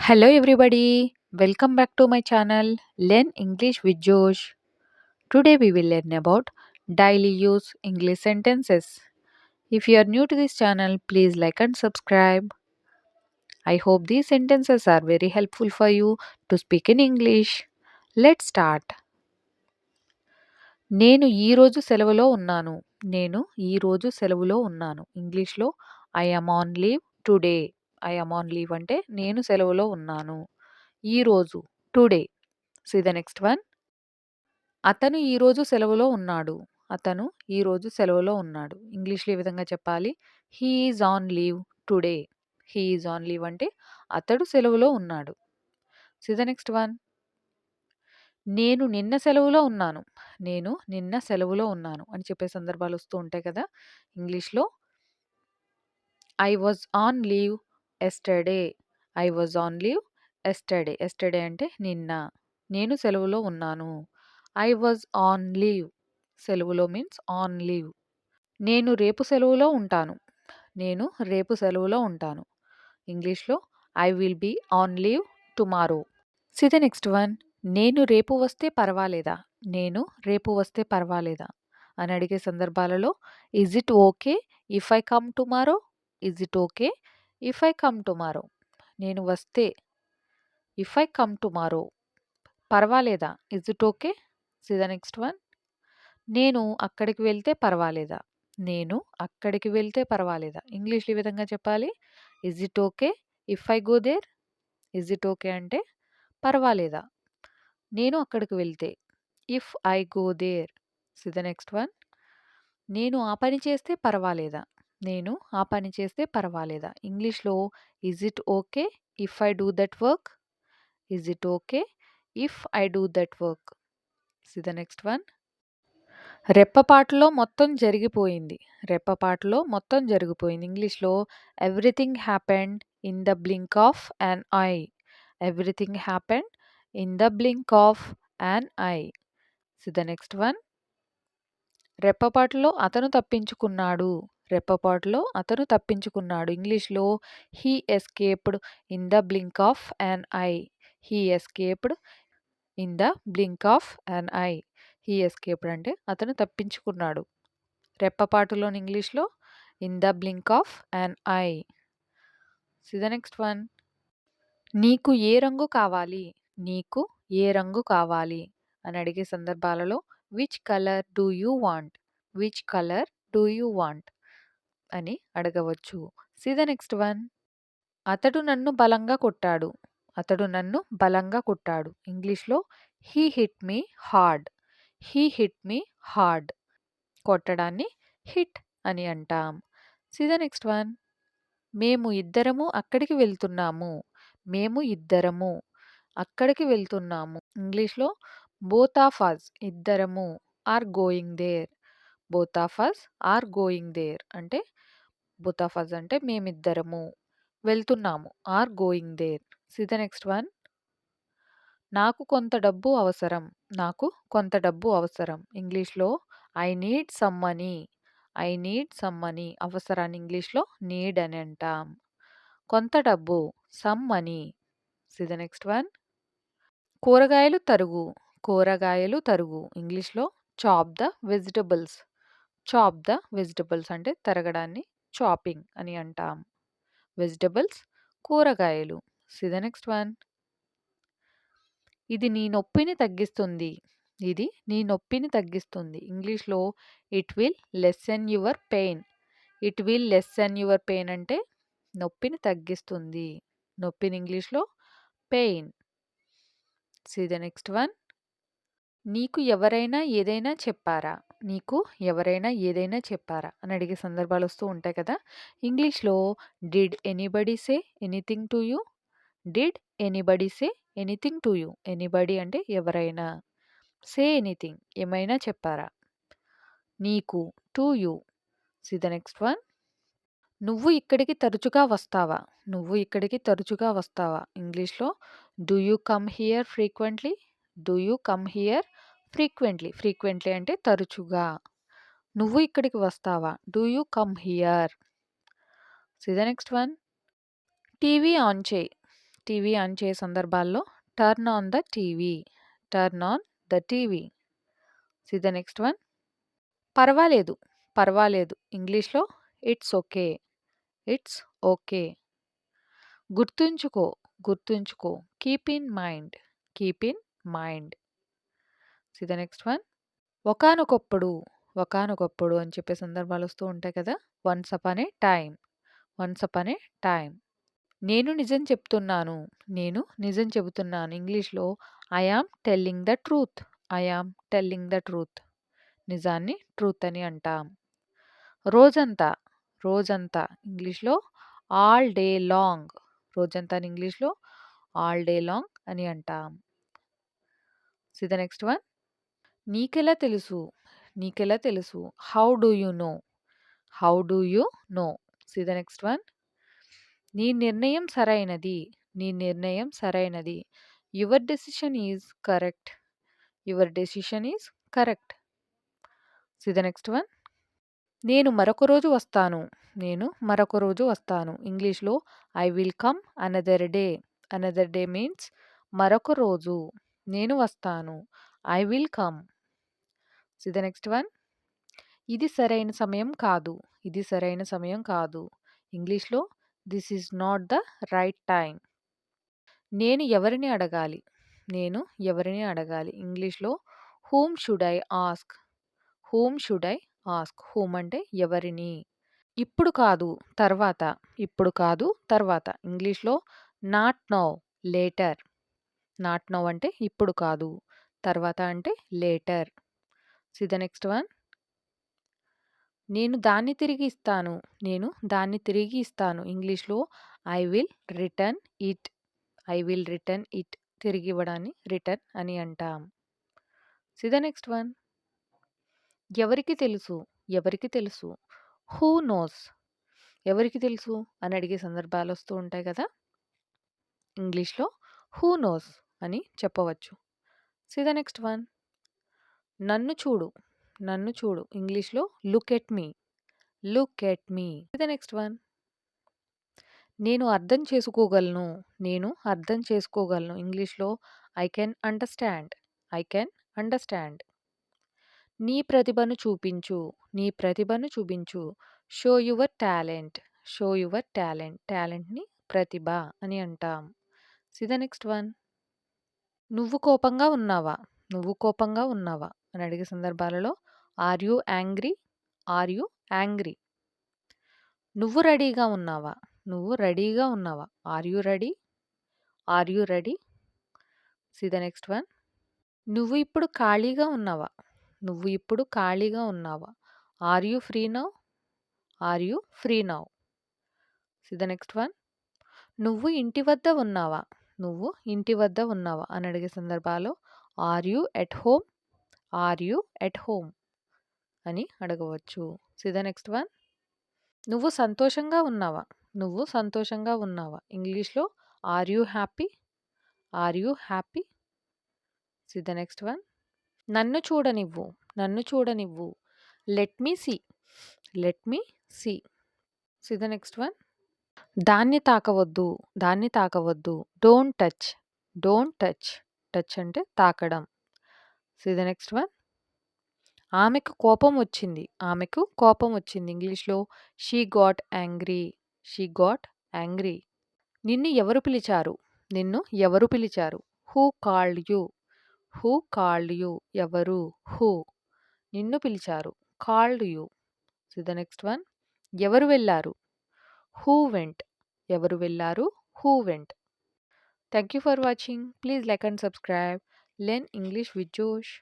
Hello, everybody. Welcome back to my channel, Learn English with Josh. Today, we will learn about daily use English sentences. If you are new to this channel, please like and subscribe. I hope these sentences are very helpful for you to speak in English. Let's start. నేను ఈ రోజు సెలవులో ఉన్నాను. నేను ఈ రోజు సెలవులో ఉన్నాను. ఇంగ్లీష్లో I am on leave today. I am on leave అంటే నేను సెలవులో ఉన్నాను. ఈ రోజు today. See the next one. అతను ఈరోజు సెలవులో ఉన్నాడు. అతను ఈరోజు సెలవులో ఉన్నాడు. ఇంగ్లీష్‌లో ఈ విధంగా చెప్పాలి. He is on leave today. He is on leave అంటే అతడు సెలవులో ఉన్నాడు. See the next one. నేను నిన్న సెలవులో ఉన్నాను. నేను నిన్న సెలవులో ఉన్నాను అని చెప్పే సందర్భాలు వస్తూ ఉంటాయి కదా! ఇంగ్లీష్‌లో I was on leave yesterday. I was on leave yesterday. Yesterday అంటే నిన్న. నేను సెలవులో ఉన్నాను. I was on leave. సెలవులో మీన్స్ ఆన్ లీవ్. నేను రేపు సెలవులో ఉంటాను. నేను రేపు సెలవులో ఉంటాను. ఇంగ్లీష్‌లో I will be on leave tomorrow. See the next one. నేను రేపు వస్తే పర్వాలేదా? నేను రేపు వస్తే పర్వాలేదా? అని అడిగే సందర్భాలలో is it okay if I come tomorrow? Is it okay if I come tomorrow? నేను వస్తే ఇఫ్ ఐ కమ్ టుమారో పర్వాలేదా? Is it okay? See the next one. నేను అక్కడికి వెళ్తే పర్వాలేదా? నేను అక్కడికి వెళ్తే పర్వాలేదా? ఇంగ్లీష్‌లో ఈ విధంగా చెప్పాలి. Is it okay if I go there? Is it okay అంటే పర్వాలేదా? నేను అక్కడికి వెళ్తే. If I go there. See the next one. నేను ఆ పని చేస్తే పర్వాలేదా? నేను ఆ పని చేస్తే పర్వాలేదా? ఇంగ్లీష్‌లో is it okay if I do that work? Is it okay if I do that work? See the next one. రెప్పపాటులో మొత్తం జరిగిపోయింది. రెప్పపాటులో మొత్తం జరిగిపోయింది. ఇంగ్లీష్‌లో everything happened in the blink of an eye. Everything happened in the blink of an eye. See the next one. రెప్పపాటులో అతను తప్పించుకున్నాడు. రెప్పపాటులో అతను తప్పించుకున్నాడు. ఇంగ్లీష్‌లో he escaped in the blink of an eye. He escaped in the blink of an eye. He escaped అంటే అతను తప్పించుకున్నాడు. రెప్పపాటులోని ఇంగ్లీష్‌లో in the blink of an eye. See the next one. నీకు ఏ రంగు కావాలి? నీకు ఏ రంగు కావాలి? అని అడిగే సందర్భాలలో which colour do you want? Which colour do you want? అని అడగవచ్చు. See the next one. అతడు నన్ను బలంగా కొట్టాడు. అతడు నన్ను బలంగా కొట్టాడు. ఇంగ్లీష్‌లో he hit me hard. He hit me hard. కొట్టడాన్ని హిట్ అని అంటాం. See the next one. మేము ఇద్దరము అక్కడికి వెళ్తున్నాము. మేము ఇద్దరము అక్కడికి వెళ్తున్నాము. ఇంగ్లీష్‌లో బోత్ ఆఫ్ అస్ ఇద్దరము are going there. Both of us are going there అంటే బోత్ ఆఫ్ అస్ అంటే మేమిద్దరము వెళ్తున్నాము. Are going there. See the next one. నాకు కొంత డబ్బు అవసరం. నాకు కొంత డబ్బు అవసరం. ఇంగ్లీష్‌లో I need some money. I need some money. అవసరాన్ని ఇంగ్లీష్‌లో నీడ్ అని అంటాం. కొంత డబ్బు some money. See the next one. కూరగాయలు తరుగు. కూరగాయలు తరుగు. ఇంగ్లీష్‌లో chop the vegetables. Chop the vegetables అంటే తరగడాన్ని చాపింగ్ అని అంటాం. వెజిటబుల్స్ కూరగాయలు. See the next one. ఇది నీ నొప్పిని తగ్గిస్తుంది. ఇది నీ నొప్పిని తగ్గిస్తుంది. ఇంగ్లీష్‌లో it will lessen your pain. It will lessen your pain అంటే నొప్పిని తగ్గిస్తుంది. నొప్పిని ఇంగ్లీష్‌లో pain. See the next one. నీకు ఎవరైనా ఏదైనా చెప్పారా? నీకు ఎవరైనా ఏదైనా చెప్పారా? అని అడిగే సందర్భాలు వస్తూ ఉంటాయి కదా! ఇంగ్లీష్‌లో did anybody say anything to you? Did anybody say anything to you? Anybody అంటే ఎవరైనా. సే ఎనీథింగ్ ఏమైనా చెప్పారా? నీకు to you. See the next one. నువ్వు ఇక్కడికి తరచుగా వస్తావా? నువ్వు ఇక్కడికి తరచుగా వస్తావా? ఇంగ్లీష్‌లో do you come here frequently? Do you come here frequently? Frequently అంటే తరచుగా. నువ్వు ఇక్కడికి వస్తావా? Do you come here? See the next one. TV on చేయి. టీవీ ఆన్ చేసే సందర్భాల్లో turn on the TV. Turn on the TV. See the next one. పర్వాలేదు. పర్వాలేదు. ఇంగ్లీష్‌లో ఇట్స్ ఓకే. It's okay. గుర్తుంచుకో. గుర్తుంచుకో. Keep in mind. Keep in mind. See the next one. ఒకానొకప్పుడు. ఒకానొకప్పుడు అని చెప్పే సందర్భాలొస్తూ ఉంటాయి కదా! Once upon a time. Once upon a time. నేను నిజం చెప్తున్నాను. నేను నిజం చెబుతున్నాను. ఇంగ్లీష్‌లో I am telling the truth. I am telling the truth. నిజాన్ని ట్రూత్ అని అంటాం. రోజంతా. రోజంతా. ఇంగ్లీష్‌లో ఆల్ డే లాంగ్. రోజంతాని ఇంగ్లీష్‌లో ఆల్ డే లాంగ్ అని అంటాం. See the next one. నీకెలా తెలుసు? నీకెలా తెలుసు? How do you know? How do you know? See the next one. నీ నిర్ణయం సరైనది. నీ నిర్ణయం సరైనది. Your decision is correct. Your decision is correct. See the next one. నేను మరొక రోజు వస్తాను. నేను మరొక రోజు వస్తాను. ఇంగ్లీష్‌లో I will come another day. Another day means మరొక రోజు. నేను వస్తాను. I will come. See the next one. ఇది సరైన సమయం కాదు. ఇది సరైన సమయం కాదు. ఇంగ్లీష్‌లో this is not the right time. నేను ఎవరిని అడగాలి? నేను ఎవరిని అడగాలి? ఇంగ్లీష్‌లో whom should I ask? Whom should I ask? Whom అంటే ఎవరిని? ఇప్పుడు కాదు, తర్వాత. ఇప్పుడు కాదు, తర్వాత. ఇంగ్లీష్‌లో not now, later. Not now అంటే ఇప్పుడు కాదు. తర్వాత అంటే later. See the next one. నేను దాన్ని తిరిగి ఇస్తాను. నేను దాన్ని తిరిగి ఇస్తాను. ఇంగ్లీష్‌లో I will return it. I will return it. తిరిగి ఇవ్వడాన్ని రిటర్న్ అని అంటాం. See the next one. ఎవరికి తెలుసు? ఎవరికి తెలుసు? Who knows? ఎవరికి తెలుసు అని అడిగే సందర్భాలొస్తూ ఉంటాయి కదా! ఇంగ్లీష్‌లో హూ నోస్ అని చెప్పవచ్చు. See the next one. నన్ను చూడు. నన్ను చూడు. ఇంగ్లీష్‌లో look at me. Look at me. See the next one. నేను అర్థం చేసుకోగలను. నేను అర్థం చేసుకోగలను. ఇంగ్లీష్‌లో I can understand. I can understand. నీ ప్రతిభను చూపించు. నీ ప్రతిభను చూపించు. Show your talent. Show your talent. టాలెంట్‌ని ప్రతిభ అని అంటాం. See the next one. నువ్వు కోపంగా ఉన్నావా? నువ్వు కోపంగా ఉన్నావా? అని అడిగే సందర్భాలలో are you angry? Are you angry? నువ్వు రెడీగా ఉన్నావా? నువ్వు రెడీగా ఉన్నావా? Are you ready? Are you ready? See the next one. నువ్వు ఇప్పుడు ఖాళీగా ఉన్నావా? నువ్వు ఇప్పుడు ఖాళీగా ఉన్నావా? Are you free now? Are you free now? See the next one. నువ్వు ఇంటి వద్ద ఉన్నావా? నువ్వు ఇంటి వద్ద ఉన్నావా? అని అడిగే సందర్భాల్లో are you at home? Are you at home? అని అడగవచ్చు. See the next one. నువ్వు సంతోషంగా ఉన్నావా? నువ్వు సంతోషంగా ఉన్నావా? ఇంగ్లీష్‌లో are you happy? Are you happy? See the next one. నన్ను చూడనివ్వు. నన్ను చూడనివ్వు. Let me see. Let me see. See the next one. దాన్ని తాకవద్దు. దాన్ని తాకవద్దు. Don't touch. Don't touch. Touch అంటే తాకడం. See the next one. ఆమెకు కోపం వచ్చింది. ఆమెకు కోపం వచ్చింది. ఇంగ్లీష్‌లో she got angry. She got angry. నిన్ను ఎవరు పిలిచారు? నిన్ను ఎవరు పిలిచారు? Who called you? Who called you? ఎవరు? హూ? నిన్ను పిలిచారు. Called you. See the next one. ఎవరు వెళ్లారు? Who went? ఎవరు వెళ్లారు? Who went? Thank you for watching. Please like and subscribe. Learn English with జోష్.